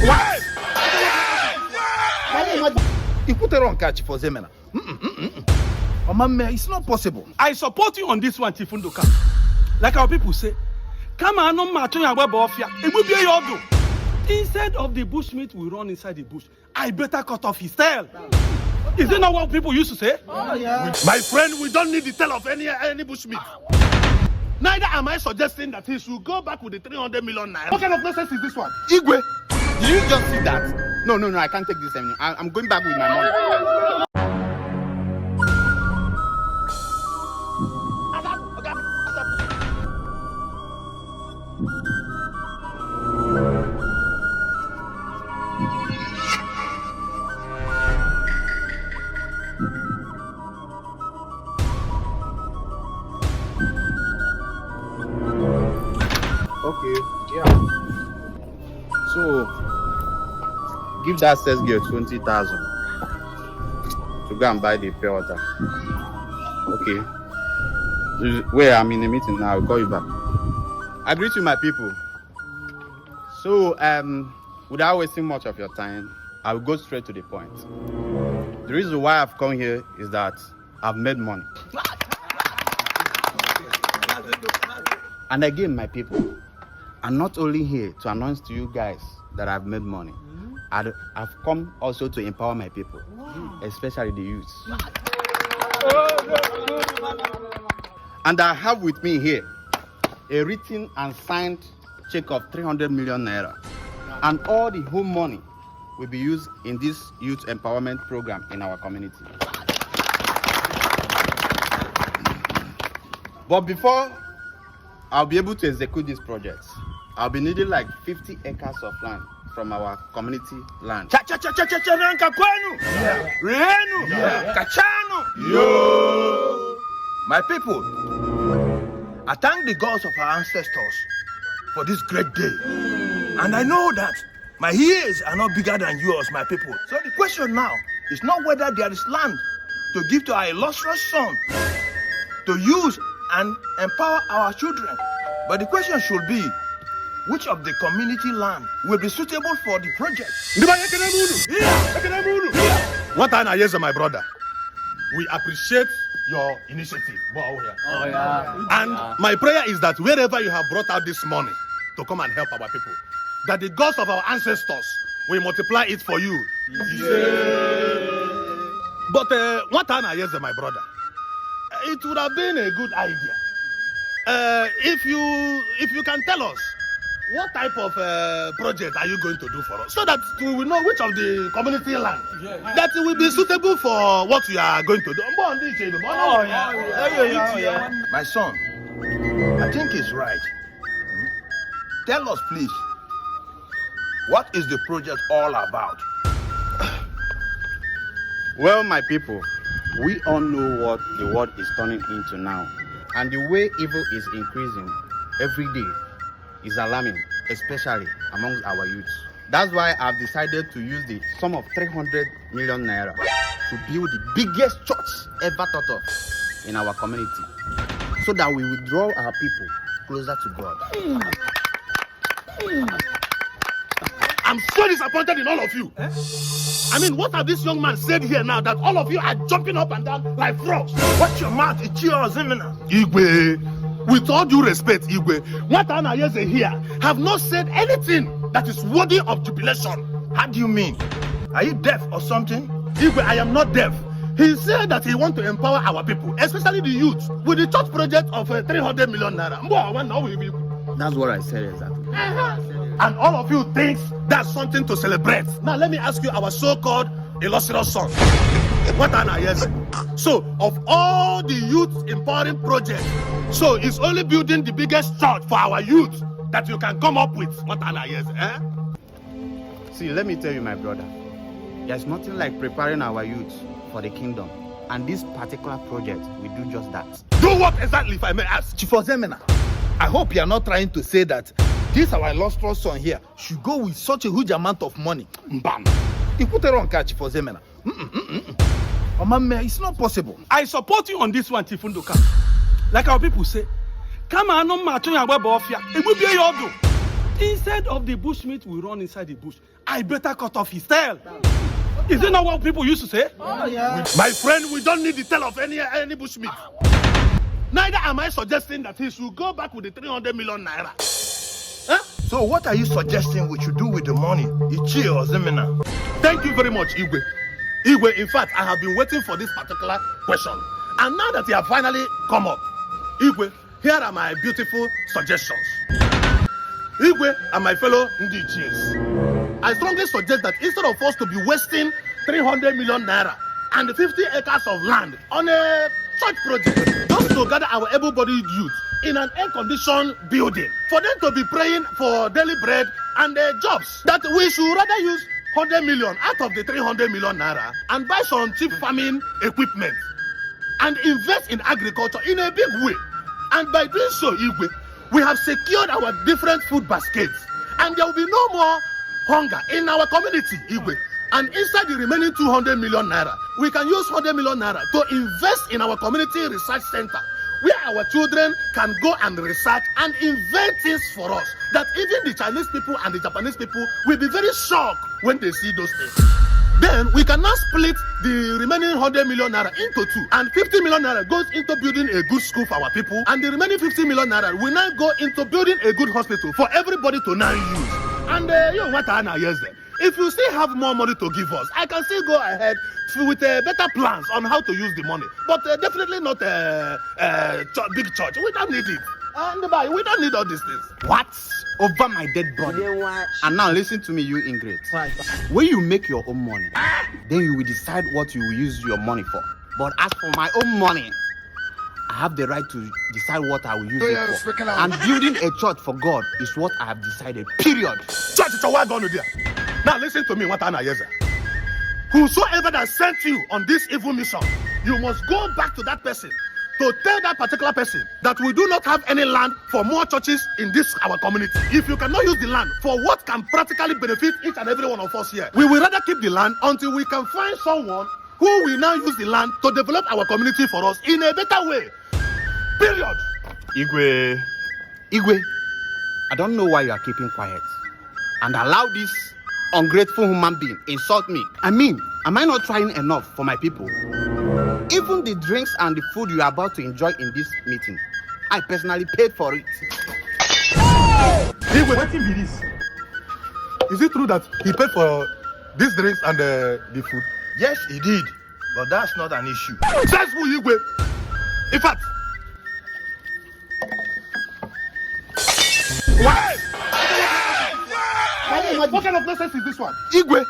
What? You put the wrong catch for Zemena. It's not possible. I support you on this one, Chief Ndoka. Like our people say, come on, no matter it will be your do. Instead of the bushmeat we run inside the bush, I better cut off his tail. Is it not what people used to say? Oh, yeah. My friend, we don't need the tail of any bushmeat. Neither am I suggesting that he should go back with the 300 million naira. What kind of nonsense is this one? Igwe, did you just see that? No, I can't take this anymore. I'm going back with my money. Okay, yeah. So, give that sales girl 20,000 to go and buy the pure water. Okay. Where I'm in a meeting now, I'll call you back. I greet you, my people. So, without wasting much of your time, I will go straight to the point. The reason why I've come here is that I've made money. And again, my people, I'm not only here to announce to you guys that I've made money. I've come also to empower my people, especially the youth. And I have with me here a written and signed check of 300 million naira. And all the home money will be used in this youth empowerment program in our community. But before I'll be able to execute these projects, I'll be needing like 50 acres of land from our community land. Yo! My people, I thank the gods of our ancestors for this great day. And I know that my ears are not bigger than yours, my people. So the question now is not whether there is land to give to our illustrious son to use and empower our children. But the question should be, which of the community land will be suitable for the project? What time I my brother? We appreciate your initiative. Oh, yeah. And my prayer is that wherever you have brought out this money to come and help our people, that the gods of our ancestors will multiply it for you. But what time I my brother? It would have been a good idea. If you can tell us what type of project are you going to do for us, so that we will know which of the community land that will be suitable for what we are going to do. My son, I think it's right. Tell us, please, what is the project all about? Well, my people, we all know what the world is turning into now. And the way evil is increasing every day is alarming, especially amongst our youth. That's why I've decided to use the sum of 300 million naira to build the biggest church ever thought of in our community, so that we will draw our people closer to God. I'm so disappointed in all of you. I mean, what have this young man said here now that all of you are jumping up and down like frogs? Watch your mouth, it's yours, Igwe, with all due respect, Igwe, what Anayeze here have not said anything that is worthy of jubilation. How do you mean? Are you deaf or something? Igwe, I am not deaf. He said that he wants to empower our people, especially the youth, with the church project of 300 million naira. That's what I said exactly. And all of you think that's something to celebrate. Now let me ask you, our so-called illustrious son. What an ayese. So of all the youth empowering projects, so it's only building the biggest church for our youth that you can come up with. What an ayese, eh? See, let me tell you, my brother, there's nothing like preparing our youth for the kingdom. And this particular project will do just that. Do what exactly, if I may ask? Chief Ozemena, I hope you are not trying to say that this our illustrious son here should go with such a huge amount of money. Bam! You put the wrong catch, Chief Ozemena. It's not possible. I support you on this one, Chief Ndoka. Like our people say, come on, no matter it will be your do. Instead of the bushmeat we run inside the bush, I better cut off his tail. Is it not what people used to say? Oh, yeah. My friend, we don't need the tail of any bushmeat. Neither am I suggesting that he should go back with the 300 million naira. Huh? So what are you suggesting we should do with the money? Ichie or Zemina? Thank you very much, Igwe. Igwe, in fact, I have been waiting for this particular question. And now that you have finally come up, Igwe, here are my beautiful suggestions. Igwe and my fellow Ndichis, I strongly suggest that instead of us to be wasting 300 million naira and 50 acres of land on a church project, just to gather our able-bodied youth in an air-conditioned building, for them to be praying for daily bread and jobs, that we should rather use 100 million out of the 300 million naira and buy some cheap farming equipment and invest in agriculture in a big way. And by doing so, Igwe, we have secured our different food baskets, and there will be no more hunger in our community, Igwe. And inside the remaining 200 million naira, we can use 100 million naira to invest in our community research center, where our children can go and research and invent things for us that even the Chinese people and the Japanese people will be very shocked when they see those things. Then we can now split the remaining 100 million naira into two, and 50 million naira goes into building a good school for our people, and the remaining 50 million naira will now go into building a good hospital for everybody to now use. And you know what I know, yes, then. If you still have more money to give us, I can still go ahead with better plans on how to use the money. But definitely not big church. We don't need it. We don't need all these things. What? Over my dead body. And now listen to me, you ingrate. When you make your own money, then you will decide what you will use your money for. But as for my own money, I have the right to decide what I will use it for. And building a church for God is what I have decided. Period. Church is a word on there. Now listen to me, what Anna Yeza. Whosoever that sent you on this evil mission, you must go back to that person to tell that particular person that we do not have any land for more churches in this our community. If you cannot use the land for what can practically benefit each and every one of us here, we will rather keep the land until we can find someone who will now use the land to develop our community for us in a better way. Period. Igwe, I don't know why you are keeping quiet and allow this ungrateful human being insult me. I mean, am I not trying enough for my people? Even the drinks and the food you are about to enjoy in this meeting, I personally paid for it. Igwe, what is this? Is it true that he paid for these drinks and the food? Yes, he did. But that's not an issue. That's who Igwe. In fact, what? What kind of nonsense is this one? Igwe,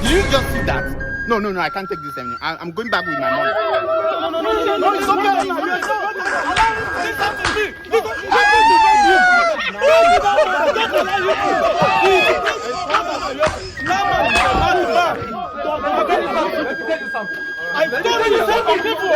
did you just see that? No, I can't take this anymore. I'm going back with my money. No, it's okay. Listen to me. I told you several people.